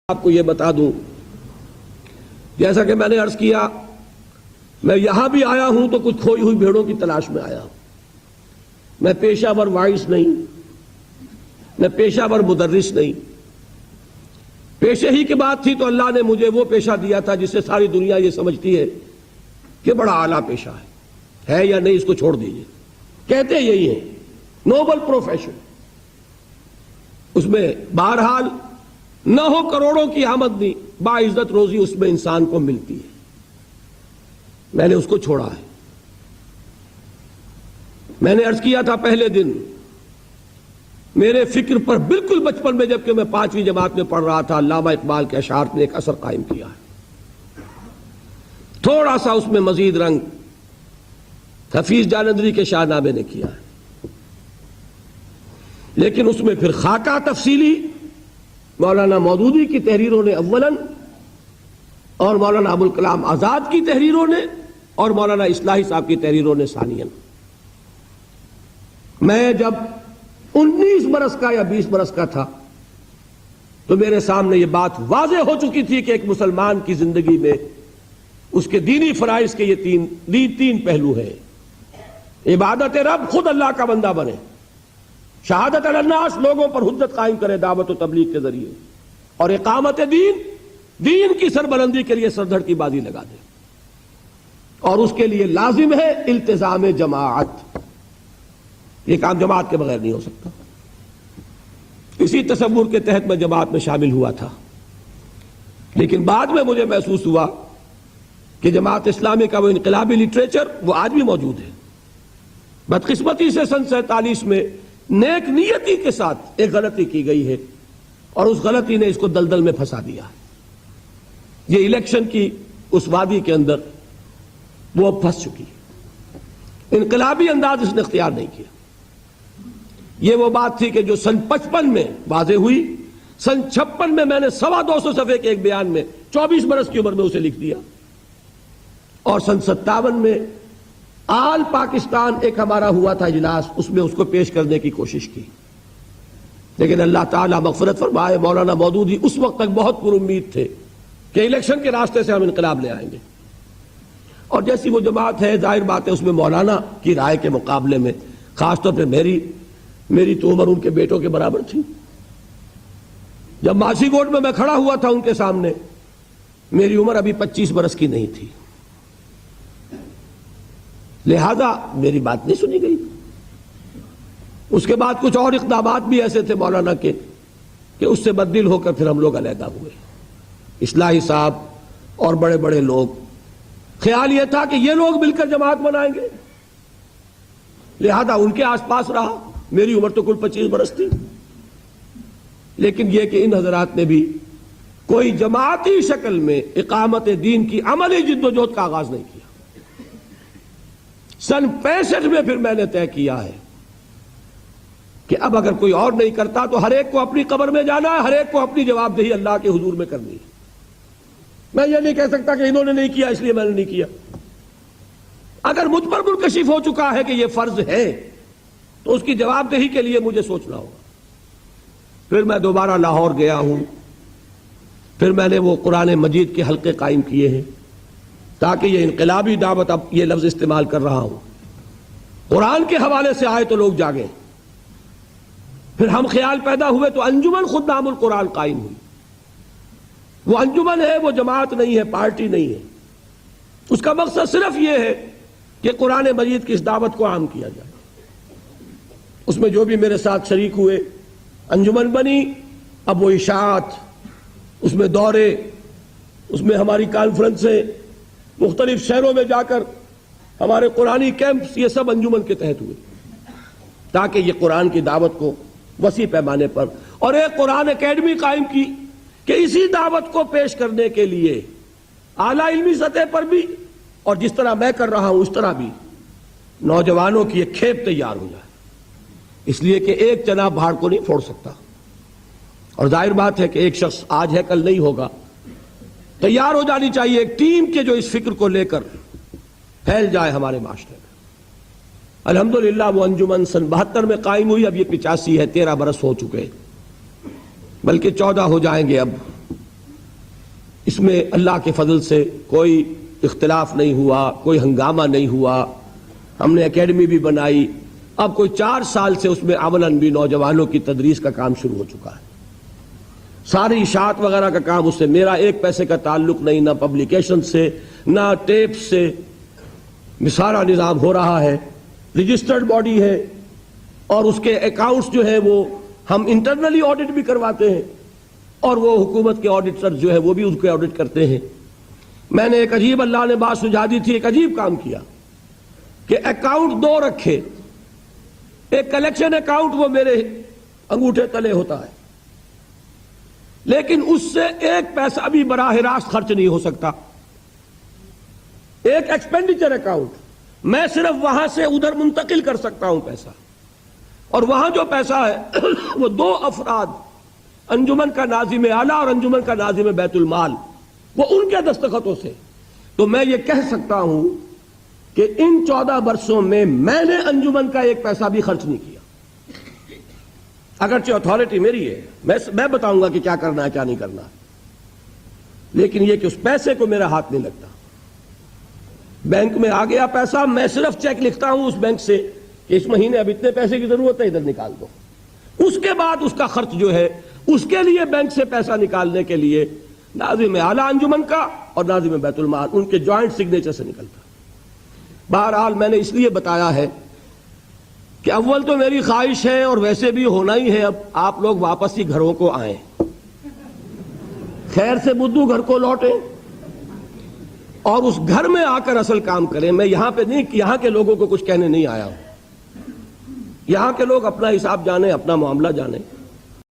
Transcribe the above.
آپ کو یہ بتا دوں، جیسا کہ میں نے عرض کیا، میں یہاں بھی آیا ہوں تو کچھ کھوئی ہوئی بھیڑوں کی تلاش میں آیا ہوں۔ میں پیشہ ور وائس نہیں، میں پیشہ ور مدرس نہیں۔ پیشے ہی کی بات تھی تو اللہ نے مجھے وہ پیشہ دیا تھا جس سے ساری دنیا یہ سمجھتی ہے کہ بڑا اعلیٰ پیشہ ہے یا نہیں، اس کو چھوڑ دیجئے۔ کہتے یہی ہے، نوبل پروفیشن۔ اس میں بہرحال نہ ہو کروڑوں کی آمدنی، باعزت روزی اس میں انسان کو ملتی ہے۔ میں نے اس کو چھوڑا ہے۔ میں نے عرض کیا تھا پہلے دن، میرے فکر پر بالکل بچپن میں جبکہ میں 5ویں جماعت میں پڑھ رہا تھا، علامہ اقبال کے اشعار نے ایک اثر قائم کیا ہے۔ تھوڑا سا اس میں مزید رنگ حفیظ جالندھری کے شاہ نامے نے کیا ہے، لیکن اس میں پھر خاکہ تفصیلی مولانا مودودی کی تحریروں نے اولاً، اور مولانا ابوالکلام آزاد کی تحریروں نے، اور مولانا اصلاحی صاحب کی تحریروں نے ثانیاً۔ میں جب 19 برس کا یا 20 برس کا تھا تو میرے سامنے یہ بات واضح ہو چکی تھی کہ ایک مسلمان کی زندگی میں اس کے دینی فرائض کے یہ تین پہلو ہیں۔ عبادت رب، خود اللہ کا بندہ بنے، شہادت الناس، لوگوں پر حجت قائم کرے دعوت و تبلیغ کے ذریعے، اور اقامت دین کی سربلندی کے لیے سر دھڑ کی بازی لگا دے، اور اس کے لیے لازم ہے التزام جماعت۔ یہ کام جماعت کے بغیر نہیں ہو سکتا۔ اسی تصور کے تحت میں جماعت میں شامل ہوا تھا، لیکن بعد میں مجھے محسوس ہوا کہ جماعت اسلامی کا وہ انقلابی لٹریچر وہ آج بھی موجود ہے۔ بدقسمتی سے سن 47 میں نیک نیتی کے ساتھ ایک غلطی کی گئی ہے، اور اس غلطی نے اس کو دلدل میں پھنسا دیا ہے۔ یہ الیکشن کی اس وادی کے اندر وہ پھنس چکی ہے۔ انقلابی انداز اس نے اختیار نہیں کیا۔ یہ وہ بات تھی کہ جو سن 55 میں واضح ہوئی، سن 56 میں میں نے 225 صفحے کے ایک بیان میں 24 برس کی عمر میں اسے لکھ دیا، اور سن 57 میں آل پاکستان ایک ہمارا ہوا تھا اجلاس، اس میں اس کو پیش کرنے کی کوشش کی، لیکن اللہ تعالیٰ مغفرت فرمائے، مولانا مودودی اس وقت تک بہت پر امید تھے کہ الیکشن کے راستے سے ہم انقلاب لے آئیں گے، اور جیسی وہ جماعت ہے، ظاہر بات ہے اس میں مولانا کی رائے کے مقابلے میں خاص طور پہ میری تو عمر ان کے بیٹوں کے برابر تھی۔ جب ماسی گوٹ میں کھڑا ہوا تھا ان کے سامنے، میری عمر ابھی 25 برس کی نہیں تھی، لہذا میری بات نہیں سنی گئی۔ اس کے بعد کچھ اور اقدامات بھی ایسے تھے مولانا کے کہ اس سے بددل ہو کر پھر ہم لوگ علیحدہ ہوئے، اصلاحی صاحب اور بڑے بڑے لوگ۔ خیال یہ تھا کہ یہ لوگ مل کر جماعت بنائیں گے، لہذا ان کے آس پاس رہا۔ میری عمر تو کل 25 برس تھی، لیکن یہ کہ ان حضرات نے بھی کوئی جماعتی شکل میں اقامت دین کی عملی جدوجہد کا آغاز نہیں کیا۔ سن 65 میں پھر میں نے طے کیا ہے کہ اب اگر کوئی اور نہیں کرتا تو ہر ایک کو اپنی قبر میں جانا ہے، ہر ایک کو اپنی جواب دہی اللہ کے حضور میں کرنی ہے۔ میں یہ نہیں کہہ سکتا کہ انہوں نے نہیں کیا اس لیے میں نے نہیں کیا۔ اگر مجھ پر منکشف ہو چکا ہے کہ یہ فرض ہے تو اس کی جواب دہی کے لیے مجھے سوچنا ہوگا۔ پھر میں دوبارہ لاہور گیا ہوں، پھر میں نے وہ قرآن مجید کے حلقے قائم کیے ہیں تاکہ یہ انقلابی دعوت، اب یہ لفظ استعمال کر رہا ہوں، قرآن کے حوالے سے آئے تو لوگ جاگیں۔ پھر ہم خیال پیدا ہوئے تو انجمن خدام القرآن قائم ہوئی۔ وہ انجمن ہے، وہ جماعت نہیں ہے، پارٹی نہیں ہے۔ اس کا مقصد صرف یہ ہے کہ قرآن مجید کی اس دعوت کو عام کیا جائے۔ اس میں جو بھی میرے ساتھ شریک ہوئے، انجمن بنی، اب وہ اشاعت، اس میں دورے، اس میں ہماری کانفرنسیں، مختلف شہروں میں جا کر ہمارے قرآنی کیمپس، یہ سب انجمن کے تحت ہوئے تاکہ یہ قرآن کی دعوت کو وسیع پیمانے پر، اور ایک قرآن اکیڈمی قائم کی کہ اسی دعوت کو پیش کرنے کے لیے اعلیٰ علمی سطح پر بھی، اور جس طرح میں کر رہا ہوں اس طرح بھی نوجوانوں کی ایک کھیپ تیار ہو جائے، اس لیے کہ ایک چنا بھاڑ کو نہیں پھوڑ سکتا، اور ظاہر بات ہے کہ ایک شخص آج ہے کل نہیں ہوگا۔ تیار ہو جانی چاہیے ایک ٹیم کے جو اس فکر کو لے کر پھیل جائے ہمارے معاشرے میں۔ الحمدللہ وہ انجمن سن 72 میں قائم ہوئی، اب یہ 85 ہے، 13 برس ہو چکے، بلکہ 14 ہو جائیں گے اب، اس میں اللہ کے فضل سے کوئی اختلاف نہیں ہوا، کوئی ہنگامہ نہیں ہوا. ہم نے اکیڈمی بھی بنائی. اب کوئی 4 سال سے اس میں عملاً بھی نوجوانوں کی تدریس کا کام شروع ہو چکا ہے. ساری اشاعت وغیرہ کا کام اس سے میرا ایک پیسے کا تعلق نہیں، نہ پبلیکیشن سے نہ ٹیپ سے. سارا نظام ہو رہا ہے، رجسٹرڈ باڈی ہے، اور اس کے اکاؤنٹس جو ہے وہ ہم انٹرنلی آڈٹ بھی کرواتے ہیں، اور وہ حکومت کے آڈیٹر جو ہے وہ بھی اس کے آڈٹ کرتے ہیں. میں نے ایک عجیب، اللہ نے بات سجھا دی تھی، ایک عجیب کام کیا کہ اکاؤنٹ 2 رکھے. ایک کلیکشن اکاؤنٹ وہ میرے انگوٹھے تلے ہوتا ہے، لیکن اس سے ایک پیسہ بھی براہ راست خرچ نہیں ہو سکتا. ایک ایکسپینڈیچر اکاؤنٹ، میں صرف وہاں سے ادھر منتقل کر سکتا ہوں پیسہ، اور وہاں جو پیسہ ہے وہ 2 افراد، انجمن کا ناظم اعلیٰ اور انجمن کا ناظم بیت المال، وہ ان کے دستخطوں سے. تو میں یہ کہہ سکتا ہوں کہ ان 14 برسوں میں نے انجمن کا ایک پیسہ بھی خرچ نہیں کیا. اگرچہ اتھارٹی میری ہے، میں بتاؤں گا کہ کیا کرنا ہے کیا نہیں کرنا ہے، لیکن یہ کہ اس پیسے کو میرا ہاتھ نہیں لگتا. بینک میں آ گیا پیسہ، میں صرف چیک لکھتا ہوں اس بینک سے کہ اس مہینے اب اتنے پیسے کی ضرورت ہے، ادھر نکال دو. اس کے بعد اس کا خرچ جو ہے، اس کے لیے بینک سے پیسہ نکالنے کے لیے ناظم اعلیٰ انجمن کا اور ناظم بیت المال ان کے جوائنٹ سگنیچر سے نکلتا. بہرحال میں نے اس لیے بتایا ہے کہ اول تو میری خواہش ہے، اور ویسے بھی ہونا ہی ہے، اب آپ لوگ واپس ہی گھروں کو آئیں، خیر سے بدو گھر کو لوٹیں، اور اس گھر میں آ کر اصل کام کریں. میں یہاں پہ نہیں، یہاں کے لوگوں کو کچھ کہنے نہیں آیا ہوں. یہاں کے لوگ اپنا حساب جانیں، اپنا معاملہ جانیں.